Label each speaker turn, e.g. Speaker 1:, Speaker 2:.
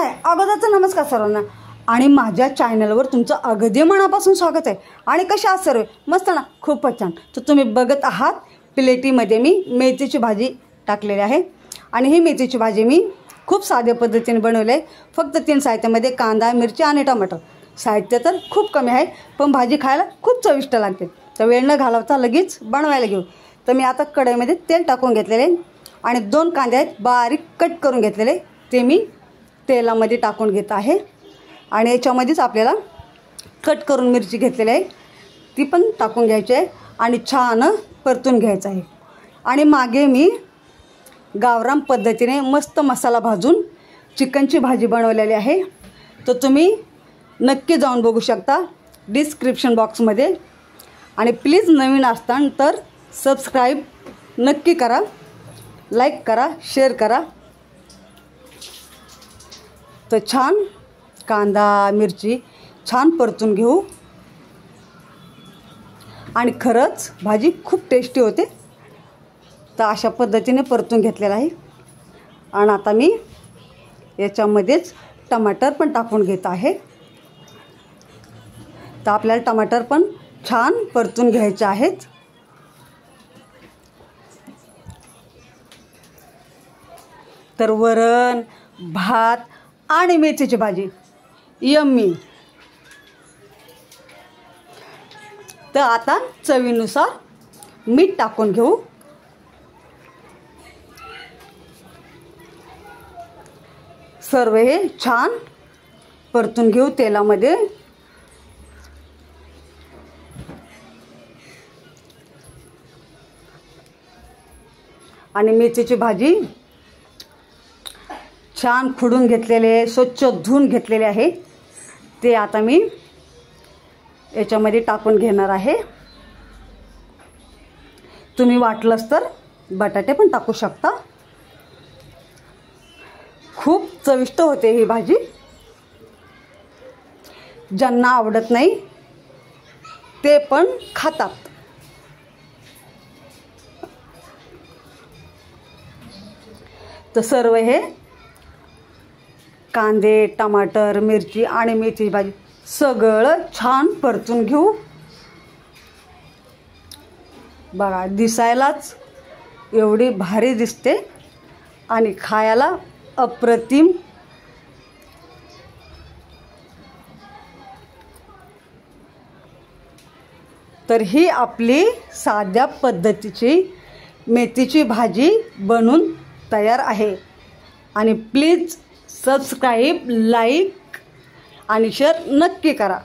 Speaker 1: आहे अगोदरचं नमस्कार सर्वांना आणि माझ्या चॅनलवर तुमचं अगदी मनापासून स्वागत आहे। आणि कशा आहात सर्व? मस्त ना? खूपच छान। तर तुम्ही बघत आहात प्लेटीमध्ये मी मेथीची भाजी टाकलेली आहे आणि ही मेथीची भाजी मी खूप साध्या पद्धतीने बनवली आहे। फक्त 3 साहित्यामध्ये कांदा, मिरची आणि टमाटर। साहित्य तर खूप कमी आहे पण भाजी खायला खूप चविष्ट लागते। तर वेळ न घालवता लगेच बनवायला घेऊ। तर मी आता कढईमध्ये तेल टाकून घेतलेले आणि 2 कांदे आहेत बारीक कट करून घेतलेले ते मी तेलामध्ये टाकून घेत आहे। आणि याच्यामध्येच आपल्याला कट करून मिरची घेतलेली आहे ती पण टाकून घ्यायची आहे आणि छान परतून घ्यायचं आहे। आणि मागे मी गावरान पद्धतीने मस्त मसाला भाजून चिकनची भाजी बनवलेली आहे। तर तुम्ही नक्की जाऊन बघू शकता डिस्क्रिप्शन बॉक्समध्ये। आणि प्लीज नवीन असताना तर सबस्क्राईब नक्की करा, लाईक करा, शेअर करा। तर छान कांदा मिरची छान परतून घेऊ आणि खरंच भाजी खूप टेस्टी होते। तर अशा पद्धतीने परतून घेतलेला आहे आणि आता मी याच्यामध्येच टमाटर पण टाकून घेत आहे। तर आपल्याला टमाटर पण छान परतून घ्यायचे आहेत। तर वरण भात आणि मेथीची भाजी यम्मी। तर आता चवीनुसार मीठ टाकून घेऊ। सर्व हे छान परतून घेऊ तेलामध्ये। आणि मेथीची भाजी छान खुडून घेतलेले स्वच्छ धुवून घेतलेले आहे ते आता मी याच्यामध्ये टाकून घेणार आहे। तुम्ही वाटलंच तर बटाटे पण टाकू शकता। खूप चविष्ट होते ही भाजी। ज्यांना आवडत नाही ते पण खातात। तर सर्व हे कांदे टमाटर मिरची आणि मेथीची भाजी सगळं छान परतून घेऊ। बघा दिसायलाच एवढी भारी दिसते आणि खायला अप्रतिम। तर ही आपली साध्या पद्धतीची मेथीची भाजी बनून तयार आहे। आणि प्लीज सबस्क्राईब लाईक आणि शेअर नक्की करा।